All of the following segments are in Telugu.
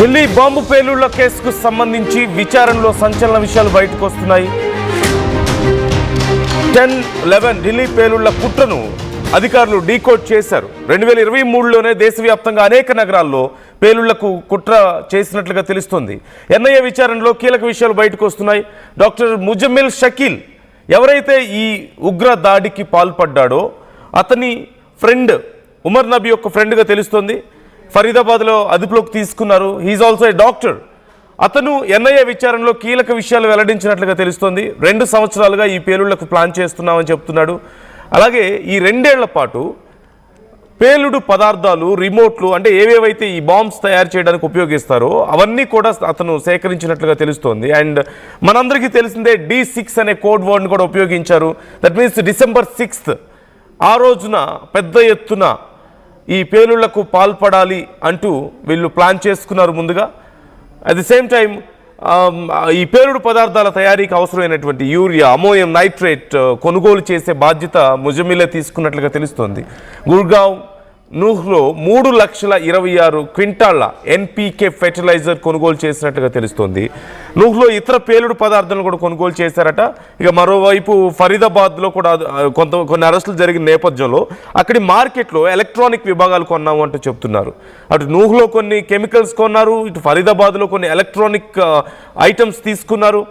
ఢిల్లీ బాంబు పేలుళ్ల కేసుకు సంబంధించి విచారణలో సంచలన విషయాలు బయటకు వస్తున్నాయి. 10-11 ఢిల్లీ పేలుళ్ల కుట్రను అధికారులు డీకోడ్ చేశారు. 2023లోనే దేశవ్యాప్తంగా అనేక నగరాల్లో పేలుళ్లకు కుట్ర చేసినట్లుగా తెలుస్తోంది. ఎన్ఐఏ విచారణలో కీలక విషయాలు బయటకు వస్తున్నాయి. డాక్టర్ ముజమ్మిల్ షకీల్ ఎవరైతే ఈ ఉగ్ర దాడికి పాల్పడ్డాడో అతని ఫ్రెండ్ ఉమర్ నబీ యొక్క ఫ్రెండ్గా తెలుస్తోంది. ఫరీదాబాద్లో అదుపులోకి తీసుకున్నారు. He is also a doctor. అతను ఎన్ఐఏ విచారణలో కీలక విషయాలు వెల్లడించినట్లుగా తెలుస్తోంది. 2 సంవత్సరాలుగా ఈ పేలుళ్లకు ప్లాన్ చేస్తున్నామని చెప్తున్నాడు. అలాగే ఈ 2 ఏళ్ల పాటు పేలుడు పదార్థాలు, రిమోట్లు అంటే ఏవేవైతే ఈ బాంబ్స్ తయారు చేయడానికి ఉపయోగిస్తారో అవన్నీ కూడా అతను సేకరించినట్లుగా తెలుస్తోంది. అండ్ మనందరికీ తెలిసిందే D6 అనే కోడ్ వర్డ్ని కూడా ఉపయోగించారు. దట్ మీన్స్ December 6th ఆ రోజున పెద్ద ఎత్తున ఈ పేలుళ్లకు పాల్పడాలి అంటూ వీళ్ళు ప్లాన్ చేసుకున్నారు ముందుగా. అట్ ది సేమ్ టైం ఈ పేలుడు పదార్థాల తయారీకి అవసరమైనటువంటి యూరియా, అమోనియం నైట్రేట్ కొనుగోలు చేసే బాధ్యత ముజమ్మిలే తీసుకున్నట్లుగా తెలుస్తోంది. గుర్గావ్ నూహ్లో 3,26,000 క్వింటాళ్ల NPK ఫెర్టిలైజర్ కొనుగోలు చేసినట్లుగా తెలుస్తోంది. నూహ్లో ఇతర పేలుడు పదార్థాలను కూడా కొనుగోలు చేశారట. ఇక మరోవైపు ఫరీదాబాద్లో కూడా కొన్ని అరెస్టులు జరిగిన నేపథ్యంలో అక్కడి మార్కెట్లో ఎలక్ట్రానిక్ విభాగాలు కొన్నాము అంటూ చెప్తున్నారు. అటు నూహ్లో కొన్ని కెమికల్స్ కొన్నారు, ఇటు ఫరీదాబాద్లో కొన్ని ఎలక్ట్రానిక్ ఐటమ్స్ తీసుకున్నారు.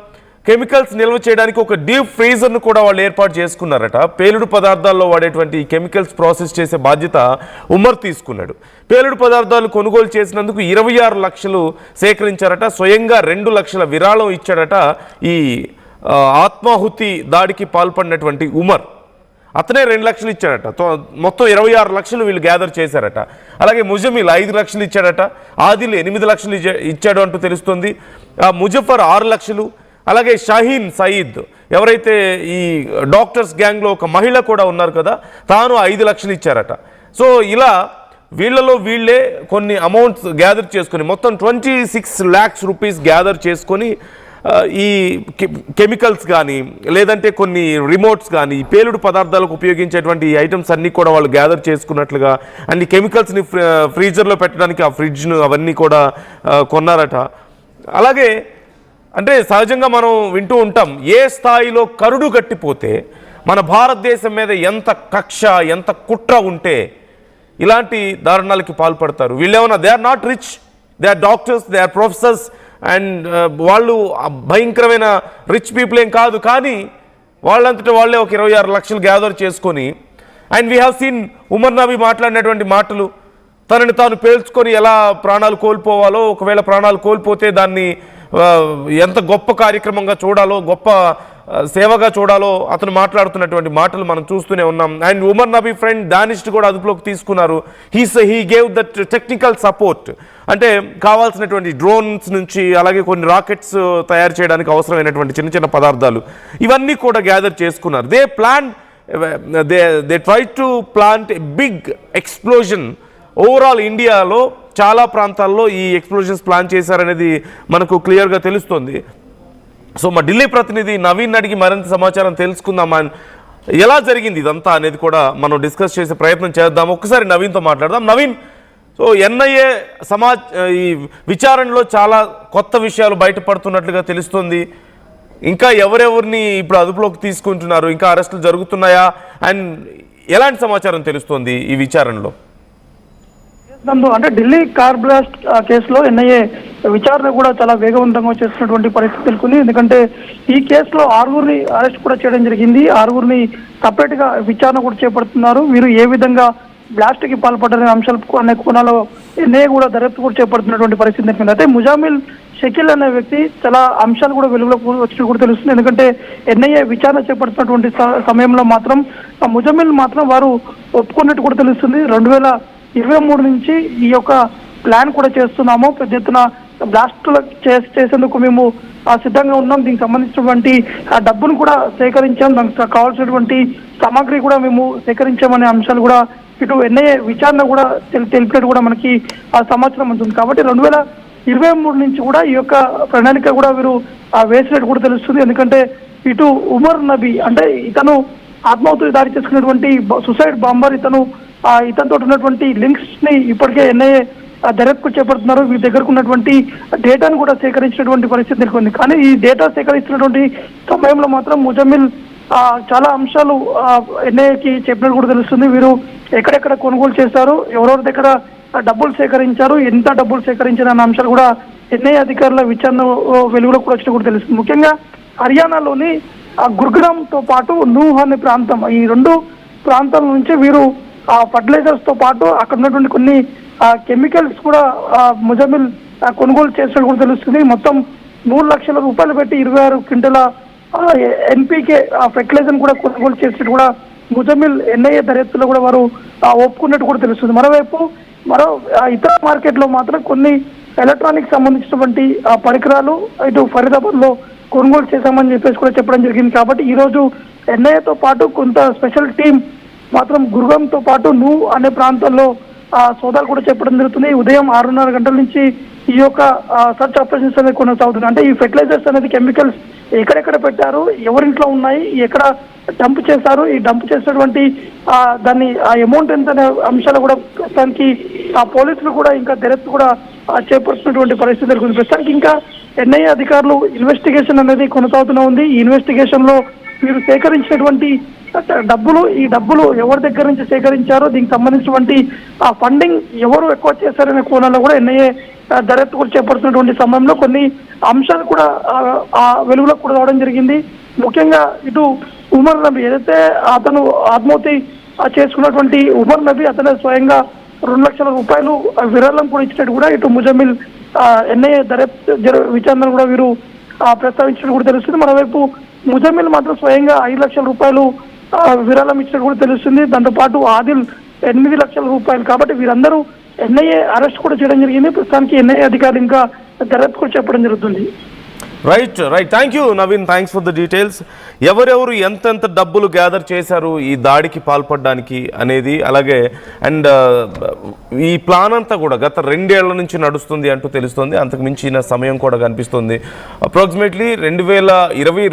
కెమికల్స్ నిల్వ చేయడానికి ఒక డీప్ ఫ్రీజర్ను కూడా వాళ్ళు ఏర్పాటు చేసుకున్నారట. పేలుడు పదార్థాల్లో వాడేటువంటి కెమికల్స్ ప్రాసెస్ చేసే బాధ్యత ఉమర్ తీసుకున్నాడు. పేలుడు పదార్థాలు కొనుగోలు చేసినందుకు 26 లక్షలు సేకరించారట. స్వయంగా 2 లక్షల విరాళం ఇచ్చాడట ఈ ఆత్మాహుతి దాడికి పాల్పడినటువంటి ఉమర్. అతనే 2 లక్షలు ఇచ్చాడట. మొత్తం 26 లక్షలు వీళ్ళు గ్యాదర్ చేశారట. అలాగే ముజమిల్ 5 లక్షలు ఇచ్చాడట. ఆదిల్ 8 లక్షలు ఇచ్చాడు అంటూ తెలుస్తుంది. ముజఫర్ 6 లక్షలు. అలాగే షాహీన్ సయీద్ ఎవరైతే ఈ డాక్టర్స్ గ్యాంగ్లో ఒక మహిళ కూడా ఉన్నారు కదా, తాను 5 లక్షలు ఇచ్చారట. సో ఇలా వీళ్ళలో వీళ్ళే కొన్ని అమౌంట్స్ గ్యాదర్ చేసుకొని మొత్తం 26 lakhs రూపీస్ గ్యాదర్ చేసుకొని ఈ కెమికల్స్ కానీ లేదంటే కొన్ని రిమోట్స్ కానీ ఈ పేలుడు పదార్థాలకు ఉపయోగించేటువంటి ఈ ఐటమ్స్ అన్నీ కూడా వాళ్ళు గ్యాదర్ చేసుకున్నట్లుగా, అండ్ ఈ కెమికల్స్ని ఫ్రీజర్లో పెట్టడానికి ఆ ఫ్రిడ్జ్ను అవన్నీ కూడా కొన్నారట. అలాగే అంటే సహజంగా మనం వింటూ ఉంటాం, ఏ స్థాయిలో కరుడు గట్టిపోతే మన భారతదేశం మీద ఎంత కక్ష, ఎంత కుట్ర ఉంటే ఇలాంటి దారుణాలకి పాల్పడతారు. వీళ్ళేమన్నా they are not rich, they are doctors, they are professors, and వాళ్ళు భయంకరమైన రిచ్ పీపుల్ ఏం కాదు. కానీ వాళ్ళంతటా వాళ్ళే ఒక 26 లక్షలు గ్యాదర్ చేసుకొని, and we have seen Umar Nabi మాట్లాడినటువంటి మాటలు, తనని తాను పేల్చుకొని ఎలా ప్రాణాలు కోల్పోవాలో, ఒకవేళ ప్రాణాలు కోల్పోతే దాన్ని ఎంత గొప్ప కార్యక్రమంగా చూడాలో, గొప్ప సేవగా చూడాలో అతను మాట్లాడుతున్నటువంటి మాటలు మనం చూస్తూనే ఉన్నాం. And Umar Nabi friend Danish కూడా అదుపులోకి తీసుకున్నారు. He gave that technical support. అంటే కావాల్సినటువంటి డ్రోన్స్ నుంచి అలాగే కొన్ని రాకెట్స్ తయారు చేయడానికి అవసరమైనటువంటి చిన్న చిన్న పదార్థాలు ఇవన్నీ కూడా గ్యాదర్ చేసుకున్నారు. They try to plant a big explosion. Overall ఇండియాలో చాలా ప్రాంతాల్లో ఈ ఎక్స్ప్లోజన్స్ ప్లాన్ చేశారనేది మనకు క్లియర్గా తెలుస్తుంది. సో మా ఢిల్లీ ప్రతినిధి నవీన్ అడిగి మరింత సమాచారం తెలుసుకుందాం. ఎలా జరిగింది ఇదంతా అనేది కూడా మనం డిస్కస్ చేసే ప్రయత్నం చేద్దాం. ఒక్కసారి నవీన్తో మాట్లాడదాం. నవీన్, సో ఎన్ఐఏ ఈ విచారణలో చాలా కొత్త విషయాలు బయటపడుతున్నట్లుగా తెలుస్తుంది. ఇంకా ఎవరెవరిని ఇప్పుడు అదుపులోకి తీసుకుంటున్నారు? ఇంకా అరెస్టులు జరుగుతున్నాయా? అండ్ ఎలాంటి సమాచారం తెలుస్తుంది ఈ విచారణలో? అంటే ఢిల్లీ కార్ బ్లాస్ట్ కేసులో ఎన్ఐఏ విచారణ కూడా చాలా వేగవంతంగా చేస్తున్నటువంటి పరిస్థితి తెలుసుకుంది. ఎందుకంటే ఈ కేసులో 6గురిని అరెస్ట్ కూడా చేయడం జరిగింది. 6గురిని సపరేట్ గా విచారణ కూడా చేపడుతున్నారు. వీరు ఏ విధంగా బ్లాస్ట్ కి పాల్పడ్డారనే అంశాలు అనే కోణాల్లో ఎన్ఐఏ కూడా దర్యాప్తు కూడా చేపడుతున్నటువంటి పరిస్థితి తెలుస్తుంది. అయితే ముజామిల్ షకీల్ అనే వ్యక్తి చాలా అంశాలు కూడా వెలుగులోకి వచ్చినట్టు కూడా తెలుస్తుంది. ఎందుకంటే ఎన్ఐఏ విచారణ చేపడుతున్నటువంటి సమయంలో మాత్రం ముజామిల్ మాత్రం వారు ఒప్పుకున్నట్టు కూడా తెలుస్తుంది. 2023 నుంచి ఈ యొక్క ప్లాన్ కూడా చేస్తున్నాము, పెద్ద ఎత్తున బ్లాస్టులు చేసేందుకు మేము సిద్ధంగా ఉన్నాం, దీనికి సంబంధించినటువంటి డబ్బును కూడా సేకరించాం, దానికి కావాల్సినటువంటి సామాగ్రి కూడా మేము సేకరించామనే అంశాలు కూడా ఇటు ఎన్ఐఏ విచారణ కూడా తెలిపినట్టు కూడా మనకి ఆ సమాచారం ఉంటుంది. కాబట్టి 2023 నుంచి కూడా ఈ యొక్క ప్రణాళిక కూడా వీరు వేసినట్టు కూడా తెలుస్తుంది. ఎందుకంటే ఇటు ఉమర్ నబీ అంటే ఇతను ఆత్మాహుతి దాడి చేసుకున్నటువంటి సుసైడ్ బాంబర్, ఇతనితో ఉన్నటువంటి లింక్స్ ని ఇప్పటికే ఎన్ఐఏ దర్యాప్తు చేపడుతున్నారు. వీరి దగ్గరకు ఉన్నటువంటి డేటాను కూడా సేకరించినటువంటి పరిస్థితి నెలకొంది. కానీ ఈ డేటా సేకరిస్తున్నటువంటి సమయంలో మాత్రం ముజమ్మిల్ చాలా అంశాలు ఎన్ఐఏకి చెప్పినట్టు కూడా తెలుస్తుంది. వీరు ఎక్కడెక్కడ కొనుగోలు చేశారు, ఎవరెవరి దగ్గర డబ్బులు సేకరించారు, ఎంత డబ్బులు సేకరించారు అన్న అంశాలు కూడా ఎన్ఐఏ అధికారుల విచారణ వెలుగులోకి కూడా వచ్చినా కూడా తెలుస్తుంది. ముఖ్యంగా హర్యానాలోని గుర్గ్రామ్తో పాటు నూహ్ అనే ప్రాంతం, ఈ రెండు ప్రాంతాల నుంచి వీరు ఫర్టిలైజర్స్ తో పాటు అక్కడ ఉన్నటువంటి కొన్ని కెమికల్స్ కూడా ముజమ్మిల్ కొనుగోలు చేసినట్టు కూడా తెలుస్తుంది. మొత్తం 3 లక్షల రూపాయలు పెట్టి 26 క్వింటల ఎన్పికే ఫెర్టిలైజర్ కూడా కొనుగోలు చేసినట్టు కూడా ముజమ్మిల్ ఎన్ఐఏ దర్యాప్తులో కూడా వారు ఒప్పుకున్నట్టు కూడా తెలుస్తుంది. మరోవైపు ఇతర మార్కెట్లో మాత్రం కొన్ని ఎలక్ట్రానిక్ సంబంధించినటువంటి పరికరాలు ఇటు ఫరీదాబాద్ లో కొనుగోలు చేశామని చెప్పేసి కూడా చెప్పడం జరిగింది. కాబట్టి ఈ రోజు ఎన్ఐఏతో పాటు కొంత స్పెషల్ టీం మాత్రం గుర్గాంతో పాటు నూహ్ అనే ప్రాంతాల్లో సోదాలు కూడా చెప్పడం జరుగుతుంది. ఉదయం 6:30 గంటల నుంచి ఈ యొక్క సర్చ్ ఆపరేషన్స్ అనేది కొనసాగుతుంది. అంటే ఈ ఫెర్టిలైజర్స్ అనేది కెమికల్స్ ఎక్కడెక్కడ పెట్టారు, ఎవరింట్లో ఉన్నాయి, ఎక్కడ డంప్ చేశారు, ఈ డంప్ చేసినటువంటి దాన్ని అమౌంట్ ఎంత అనే అంశాలు కూడా ప్రస్తుతానికి పోలీసులు కూడా ఇంకా దర్యాప్తు కూడా చేపడుతున్నటువంటి పరిస్థితి నెలకొంది. ప్రస్తుతానికి ఇంకా ఎన్ఐఏ అధికారులు ఇన్వెస్టిగేషన్ అనేది కొనసాగుతూనే ఉంది. ఈ ఇన్వెస్టిగేషన్ లో వీరు సేకరించినటువంటి డబ్బులు, ఈ డబ్బులు ఎవరి దగ్గర నుంచి సేకరించారో, దీనికి సంబంధించినటువంటి ఫండింగ్ ఎవరు ఎక్కువ చేశారనే కోణంలో కూడా ఎన్ఐఏ దర్యాప్తు కూడా చేపడుతున్నటువంటి సమయంలో కొన్ని అంశాలు కూడా వెలుగులోకి కూడా రావడం జరిగింది. ముఖ్యంగా ఇటు ఉమర్ నబీ ఏదైతే అతను ఆత్మహత్య చేసుకున్నటువంటి ఉమర్ నబీ అతనే స్వయంగా 2 లక్షల రూపాయలు విరాళం కూడా ఇచ్చినట్టు కూడా ఇటు ముజమ్మిల్ ఎన్ఐఏ దర్యాప్తు విచారణను కూడా వీరు ప్రస్తావించినట్టు కూడా తెలుస్తుంది. మరోవైపు ముజమ్మిల్ మాత్రం స్వయంగా 5 లక్షల రూపాయలు విరాళం ఇచ్చినట్టు కూడా తెలుస్తుంది. దాంతోపాటు ఆదిల్ 8 లక్షల రూపాయలు. కాబట్టి వీరందరూ ఎన్ఐఏ అరెస్ట్ కూడా చేయడం జరిగింది. ప్రస్తుతానికి ఎన్ఐఏ అధికారులు ఇంకా దర్యాప్తు కూడా చెప్పడం జరుగుతుంది. Right. Thank you Naveen, thanks for the details. ఎవరెవరు ఎంతెంత డబ్బులు గ్యాదర్ చేశారు ఈ దాడికి పాల్పడడానికి అనేది, అలాగే అండ్ ఈ ప్లాన్ అంతా కూడా గత 2 ఏళ్ల నుంచి నడుస్తుంది అంటూ తెలుస్తుంది. అంతకు మించిన సమయం కూడా కనిపిస్తుంది. అప్రాక్సిమేట్లీ 2022